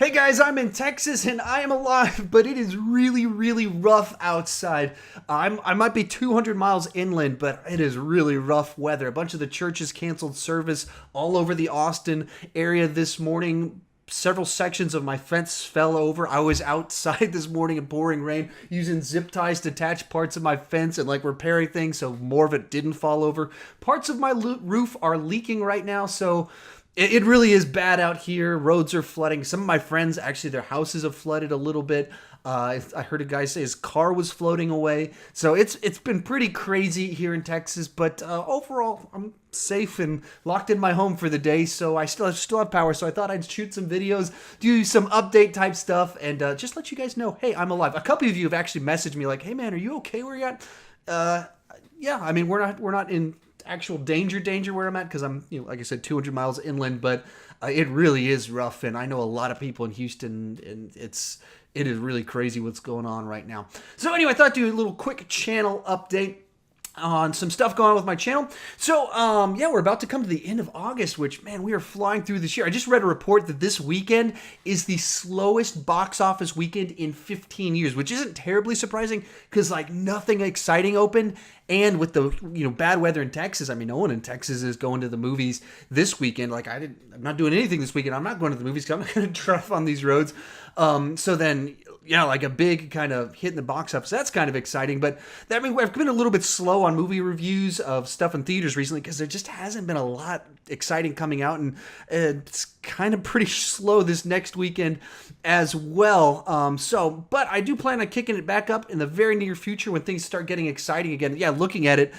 Hey guys, I'm in Texas and I am alive, but it is really, really rough outside. I might be 200 miles inland, but it is really rough weather. A bunch of the churches canceled service all over the Austin area this morning. Several sections of my fence fell over. I was outside this morning in pouring rain using zip ties to attach parts of my fence and repairing things so more of it didn't fall over. Parts of my roof are leaking right now, so it really is bad out here. Roads are flooding. Some of my friends, actually, their houses have flooded a little bit. I heard a guy say his car was floating away. So it's been pretty crazy here in Texas. But overall, I'm safe and locked in my home for the day. So I still have power. So I thought I'd shoot some videos, do some update type stuff, and just let you guys know, hey, I'm alive. A couple of you have actually messaged me like, hey man, are you okay where you're at? Yeah, I mean we're not in actual danger where I'm at because I'm, like I said, 200 miles inland, but it really is rough, and I know a lot of people in Houston, and it is really crazy what's going on right now. So anyway, I thought I'd do a little quick channel update on some stuff going on with my channel. So, yeah, we're about to come to the end of August, which, man, we are flying through this year. I just read a report that this weekend is the slowest box office weekend in 15 years, which isn't terribly surprising because, nothing exciting opened. And with the, bad weather in Texas, I mean, no one in Texas is going to the movies this weekend. I'm not doing anything this weekend. I'm not going to the movies because I'm not going to drive on these roads. So then, yeah, a big kind of hit in the box office. That's kind of exciting. But I've been a little bit slow on movie reviews of stuff in theaters recently because there just hasn't been a lot exciting coming out. And it's kind of pretty slow this next weekend as well. But I do plan on kicking it back up in the very near future when things start getting exciting again. Yeah, looking at it,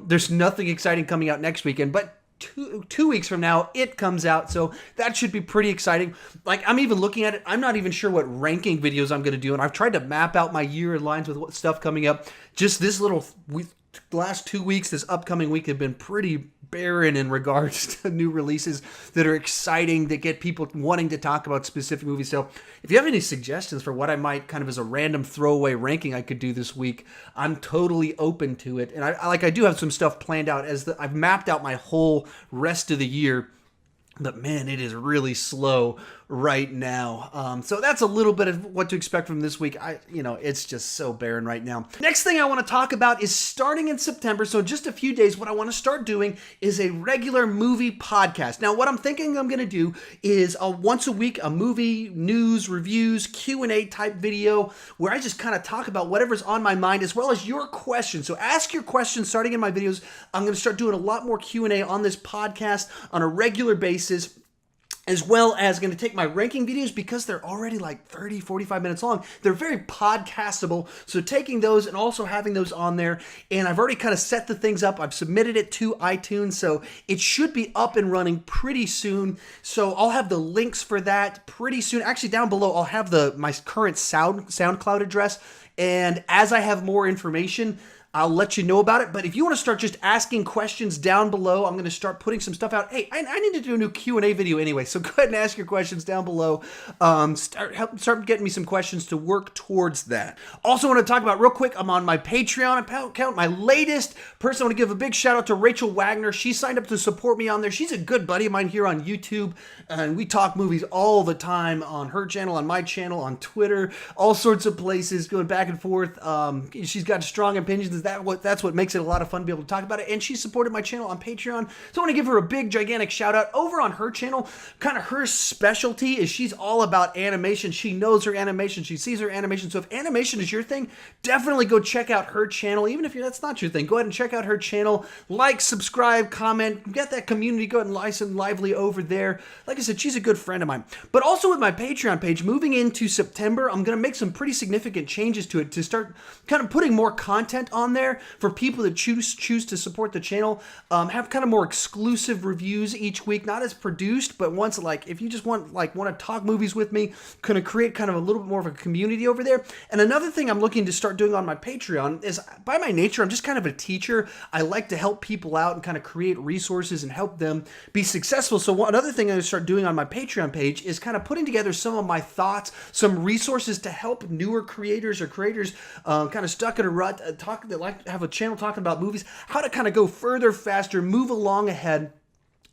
there's nothing exciting coming out next weekend. But two weeks from now, it comes out, so that should be pretty exciting. I'm even looking at it. I'm not even sure what ranking videos I'm going to do, and I've tried to map out my year in lines with what stuff coming up. Just this last 2 weeks, this upcoming week, have been pretty barren in regards to new releases that are exciting, that get people wanting to talk about specific movies. So if you have any suggestions for what I might kind of as a random throwaway ranking I could do this week, I'm totally open to it. And I do have some stuff planned out I've mapped out my whole rest of the year. But man, it is really slow right now. So that's a little bit of what to expect from this week. It's just so barren right now. Next thing I want to talk about is starting in September. So in just a few days, what I want to start doing is a regular movie podcast. Now, what I'm thinking I'm going to do is once a week, a movie news, reviews, Q&A type video where I just kind of talk about whatever's on my mind as well as your questions. So ask your questions starting in my videos. I'm going to start doing a lot more Q&A on this podcast on a regular basis, as well as going to take my ranking videos because they're already 30, 45 minutes long. They're very podcastable. So taking those and also having those on there. And I've already kind of set the things up. I've submitted it to iTunes. So it should be up and running pretty soon. So I'll have the links for that pretty soon. Actually, down below, I'll have my current SoundCloud address. And as I have more information, I'll let you know about it. But if you want to start just asking questions down below, I'm going to start putting some stuff out. Hey, I need to do a new Q&A video anyway, so go ahead and ask your questions down below. Start getting me some questions to work towards that. Also want to talk about real quick, I'm on my Patreon account. My latest person, I want to give a big shout out to Rachel Wagner. She signed up to support me on there. She's a good buddy of mine here on YouTube, and we talk movies all the time on her channel, on my channel, on Twitter, all sorts of places, going back and forth. She's got strong opinions. That's what makes it a lot of fun to be able to talk about it. And she supported my channel on Patreon. So I want to give her a big, gigantic shout out. Over on her channel, kind of her specialty is she's all about animation. She knows her animation. She sees her animation. So if animation is your thing, definitely go check out her channel. Even if that's not your thing, go ahead and check out her channel. Like, subscribe, comment, get that community going nice and lively over there. Like I said, she's a good friend of mine. But also with my Patreon page, moving into September, I'm going to make some pretty significant changes to it to start kind of putting more content on there for people that choose to support the channel. Have kind of more exclusive reviews each week, not as produced, but once if you just want to talk movies with me, kind of create kind of a little bit more of a community over there. And another thing I'm looking to start doing on my Patreon is, by my nature, I'm just kind of a teacher. I like to help people out and kind of create resources and help them be successful. So another thing I'm going to start doing on my Patreon page is kind of putting together some of my thoughts, some resources to help newer creators or creators kind of stuck in a rut, that like to have a channel talking about movies, how to kind of go further, faster, move along ahead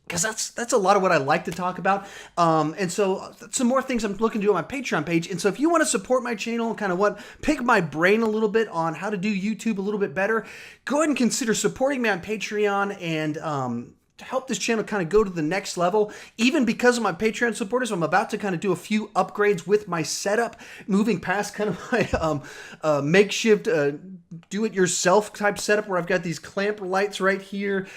because that's a lot of what I like to talk about. And so some more things I'm looking to do on my Patreon page. And so if you want to support my channel, kind of pick my brain a little bit on how to do YouTube a little bit better, go ahead and consider supporting me on Patreon and to help this channel kind of go to the next level. Even because of my Patreon supporters, I'm about to kind of do a few upgrades with my setup, moving past kind of my makeshift do-it-yourself type setup where I've got these clamp lights right here,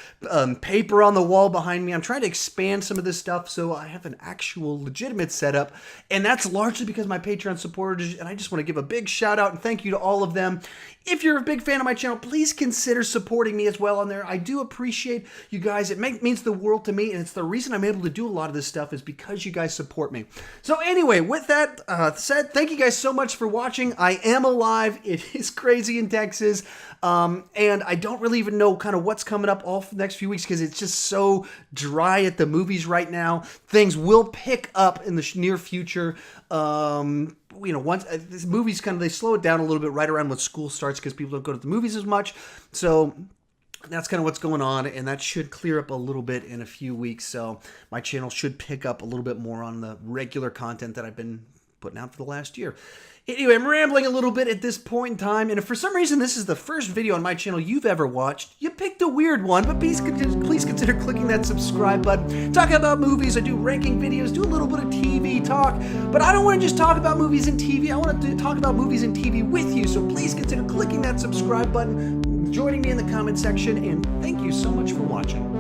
paper on the wall behind me. I'm trying to expand some of this stuff so I have an actual legitimate setup, and that's largely because of my Patreon supporters, and I just want to give a big shout out and thank you to all of them. If you're a big fan of my channel, please consider supporting me as well on there. I do appreciate you guys. It means the world to me, and it's the reason I'm able to do a lot of this stuff is because you guys support me. So anyway, with that said, thank you guys so much for watching. I am alive. It is crazy in Texas, and I don't really even know kind of what's coming up all for the next few weeks because it's just so dry at the movies right now. Things will pick up in the near future. Once this movies they slow it down a little bit right around when school starts because people don't go to the movies as much. So that's kind of what's going on, and that should clear up a little bit in a few weeks. So my channel should pick up a little bit more on the regular content that I've been putting out for the last year. Anyway, I'm rambling a little bit at this point in time, and if for some reason this is the first video on my channel you've ever watched, you picked a weird one, but please consider clicking that subscribe button. Talking about movies, I do ranking videos, do a little bit of TV talk, but I don't want to just talk about movies and TV, I want to talk about movies and TV with you, so please consider clicking that subscribe button, joining me in the comment section, and thank you so much for watching.